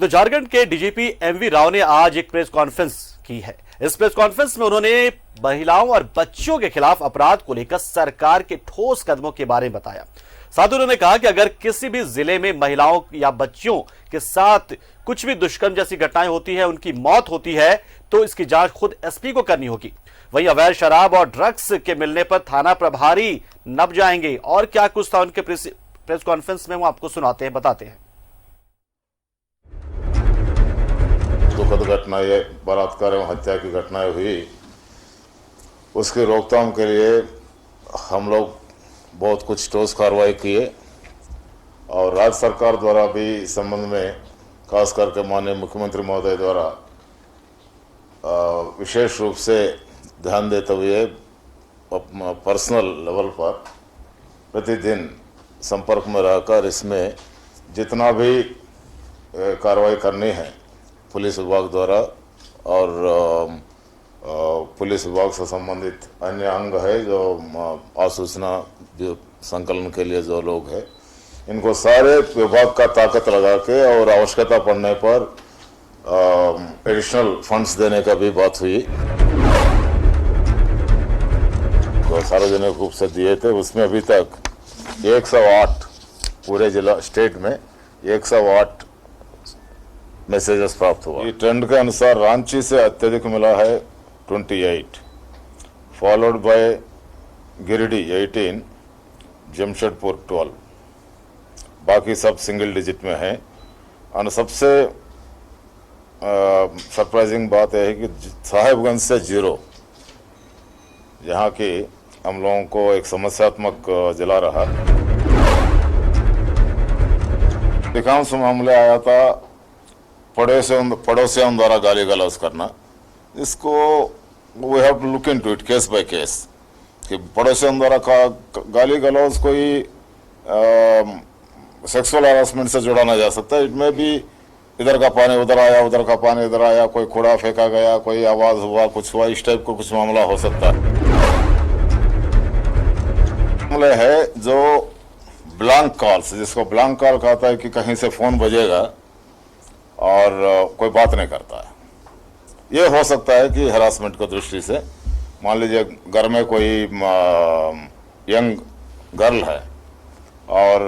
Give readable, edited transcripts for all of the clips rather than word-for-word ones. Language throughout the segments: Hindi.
तो झारखंड के डीजीपी एमवी राव ने आज एक प्रेस कॉन्फ्रेंस की है। इस प्रेस कॉन्फ्रेंस में उन्होंने महिलाओं और बच्चियों के खिलाफ अपराध को लेकर सरकार के ठोस कदमों के बारे में बताया। साथ ही उन्होंने कहा कि अगर किसी भी जिले में महिलाओं या बच्चियों के साथ कुछ भी दुष्कर्म जैसी घटनाएं होती है, उनकी मौत होती है, तो इसकी जांच खुद एसपी को करनी होगी। वहीं अवैध शराब और ड्रग्स के मिलने पर थाना प्रभारी नप जाएंगे। और क्या कुछ था उनके प्रेस कॉन्फ्रेंस में, वो आपको सुनाते हैं, बताते हैं। दुखद घटनाएं, बलात्कार एवं हत्या की घटनाएं हुई, उसकी रोकथाम के लिए हम लोग बहुत कुछ ठोस कार्रवाई किए और राज्य सरकार द्वारा भी इस संबंध में खास करके माननीय मुख्यमंत्री महोदय द्वारा विशेष रूप से ध्यान देते हुए पर्सनल लेवल पर प्रतिदिन संपर्क में रहकर इसमें जितना भी कार्रवाई करनी है पुलिस विभाग द्वारा और पुलिस विभाग से संबंधित अन्य अंग है जो आसूचना जो संकलन के लिए जो लोग हैं, इनको सारे विभाग का ताकत लगा के और आवश्यकता पड़ने पर एडिशनल फंड्स देने का भी बात हुई। तो सार्वजनिक रूप से दिए थे, उसमें अभी तक 108 पूरे जिला स्टेट में 108 मैसेजेस प्राप्त हुआ। ये ट्रेंड के अनुसार रांची से अत्यधिक मिला है 28, फॉलोड बाय गिरिडीह 18, जमशेदपुर 12, बाकी सब सिंगल डिजिट में है। और सबसे सरप्राइजिंग बात यह है कि साहेबगंज से 0, जहाँ की हम लोगों को एक समस्यात्मक जिला रहा। अधिकांश मामले आया था पड़ोसियों द्वारा गाली गलौज करना। इसको we have to look into it case by case कि पड़ोसियों द्वारा गाली गलौज कोई सेक्सुअल हरासमेंट से जोड़ा ना जा सकता। इट में भी इधर का पानी उधर आया, उधर का पानी इधर आया, कोई कूड़ा फेंका गया, कोई आवाज हुआ, कुछ हुआ, इस टाइप का कुछ मामला हो सकता है। मामले है जो ब्लैंक कॉल्स, जिसको ब्लैंक कॉल कहता है कि कहीं से फोन बजेगा और कोई बात नहीं करता है। ये हो सकता है कि हरासमेंट की दृष्टि से, मान लीजिए घर में कोई यंग गर्ल है और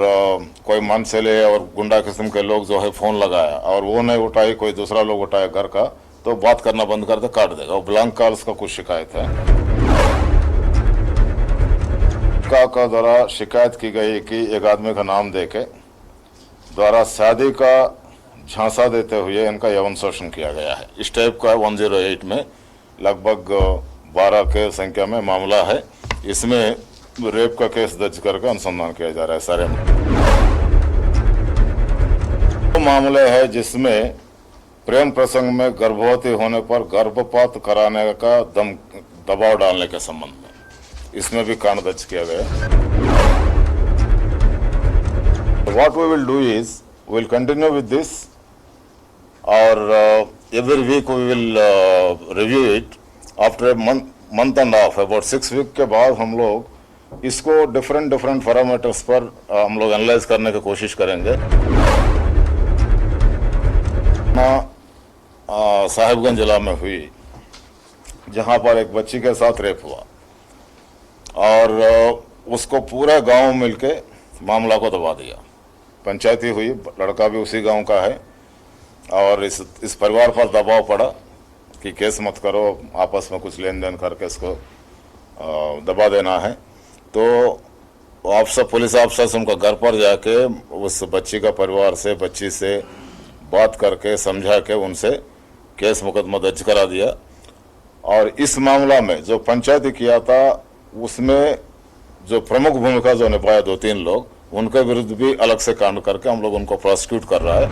कोई मनसेले और गुंडा किस्म के लोग जो है फोन लगाया और वो नहीं उठाई, कोई दूसरा लोग उठाया घर का, तो बात करना बंद कर दे, काट देगा। वो ब्लैंक कॉल्स का कुछ शिकायत है। का द्वारा शिकायत की गई कि एक आदमी का नाम देके द्वारा शादी का झांसा देते हुए इनका यौन शोषण किया गया है। इस टाइप का 108 में लगभग 12 के संख्या में मामला है। इसमें रेप का केस दर्ज करके अनुसंधान किया जा रहा है। सारे तो मामले है जिसमें प्रेम प्रसंग में गर्भवती होने पर गर्भपात कराने का दबाव डालने के संबंध में, इसमें भी कांड दर्ज किया गया। What we will do is we will continue with this or every week we will review it after a month and a half, about 6 week के बाद हम लोग इसको डिफरेंट पैरामीटर्स पर हम लोग एनालाइज करने की कोशिश करेंगे। साहिबगंज जिला में हुई, जहां पर एक बच्ची के साथ रेप हुआ और उसको पूरा गांव मिलके मामला को दबा दिया। पंचायती हुई, लड़का भी उसी गांव का है और इस परिवार पर दबाव पड़ा कि केस मत करो, आपस में कुछ लेन देन करके इसको दबा देना है। तो पुलिस अफसर उनका घर पर जाके उस बच्ची का परिवार से, बच्ची से बात करके समझा के उनसे केस मुकदमा दर्ज करा दिया। और इस मामला में जो पंचायती किया था उसमें जो प्रमुख भूमिका जो निभाया 2-3 लोग, उनके विरुद्ध भी अलग से कांड करके हम लोग उनको प्रोसिक्यूट कर रहा है।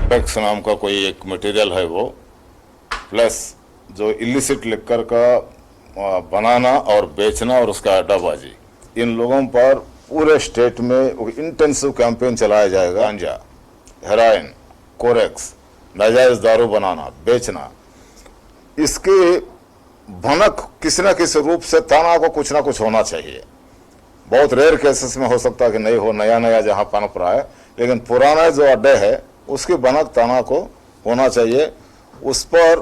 टैक्स नाम का कोई एक मटेरियल है वो, प्लस जो इलिसिट लिकर का बनाना और बेचना और उसका अड्डाबाजी, इन लोगों पर पूरे स्टेट में इंटेंसिव कैंपेन चलाया जाएगा। गांजा, हेरोइन, कोरेक्स, नाजायज दारू बनाना, बेचना, इसकी भनक किसी न किसी रूप से थाना को कुछ ना कुछ होना चाहिए। बहुत रेयर केसेस में हो सकता है कि नहीं हो, नया नया जहां पनप रहा है, लेकिन पुराना जो अड्डे है उसकी भनक तना को होना चाहिए। उस पर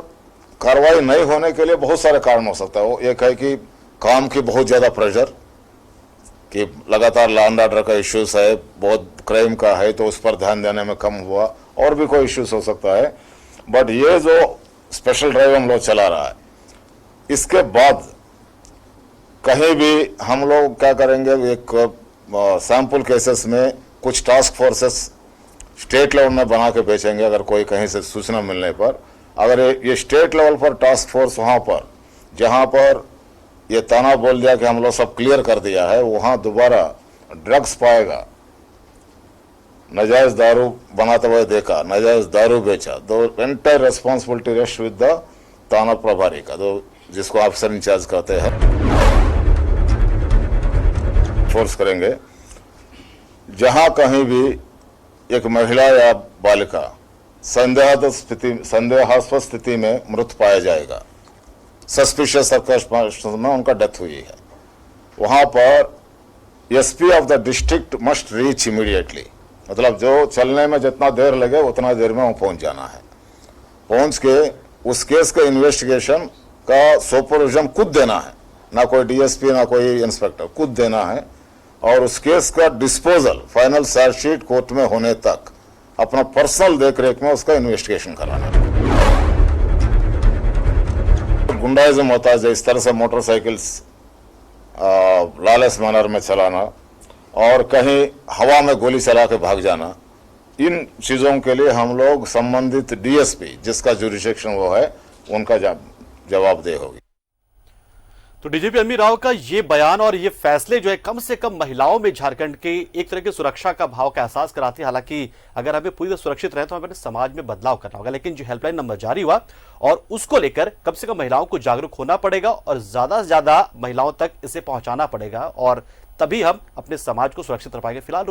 कार्रवाई नहीं होने के लिए बहुत सारे कारण हो सकता है। वो एक है कि काम की बहुत ज़्यादा प्रेशर, कि लगातार लॉ एंड ऑर्डर का इश्यूज है, बहुत क्राइम का है, तो उस पर ध्यान देने में कम हुआ, और भी कोई इश्यूज हो सकता है। बट ये जो स्पेशल ड्राइव हम लोग चला रहा है, इसके बाद कहीं भी हम लोग क्या करेंगे, एक सैंपल केसेस में कुछ टास्क फोर्सेस स्टेट लेवल में बना के भेजेंगे। अगर कोई कहीं से सूचना मिलने पर, अगर ये स्टेट लेवल पर टास्क फोर्स वहाँ पर जहाँ पर ये ताना बोल दिया कि हम लोग सब क्लियर कर दिया है, वहाँ दोबारा ड्रग्स पाएगा, नाजायज दारू बनाते हुए देखा, नाजायज दारू बेचा, तो entire responsibility rest with the थाना प्रभारी का, तो जिसको ऑफिसर इंचार्ज कहते हैं, फोर्स करेंगे। जहां कहीं भी एक महिला या बालिका संदेहास्पद स्थिति में मृत पाया जाएगा, सस्पिशियस सर्कमस्टेंसेस में उनका डेथ हुई है, वहां पर SP of the district must reach immediately. मतलब जो चलने में जितना देर लगे उतना देर में वो पहुंच जाना है। पहुंच के उस केस के इन्वेस्टिगेशन का सुपरविजन खुद देना है, ना कोई डीएसपी ना कोई इंस्पेक्टर, खुद देना है। और उस केस का डिस्पोजल फाइनल चार्जशीट कोर्ट में होने तक अपना पर्सनल देखरेख में उसका इन्वेस्टिगेशन कराना है। गुंडाइज्म होता है, इस तरह से मोटरसाइकिल्स लॉलेस मैनर में चलाना और कहीं हवा में गोली चला के भाग जाना, इन चीजों के लिए हम लोग संबंधित डीएसपी जिसका जुरिडिक्शन वो है उनका जवाबदेह होगी। तो डीजीपी एमवी राव का ये बयान और ये फैसले जो है कम से कम महिलाओं में झारखंड के एक तरह की सुरक्षा का भाव का एहसास कराते हैं। हालांकि अगर हमें पूरी तरह सुरक्षित रहे तो हमें समाज में बदलाव करना होगा, लेकिन जो हेल्पलाइन नंबर जारी हुआ और उसको लेकर कम से कम महिलाओं को जागरूक होना पड़ेगा और ज्यादा से ज्यादा महिलाओं तक इसे पहुंचाना पड़ेगा, और तभी हम अपने समाज को सुरक्षित रख पाएंगे। फिलहाल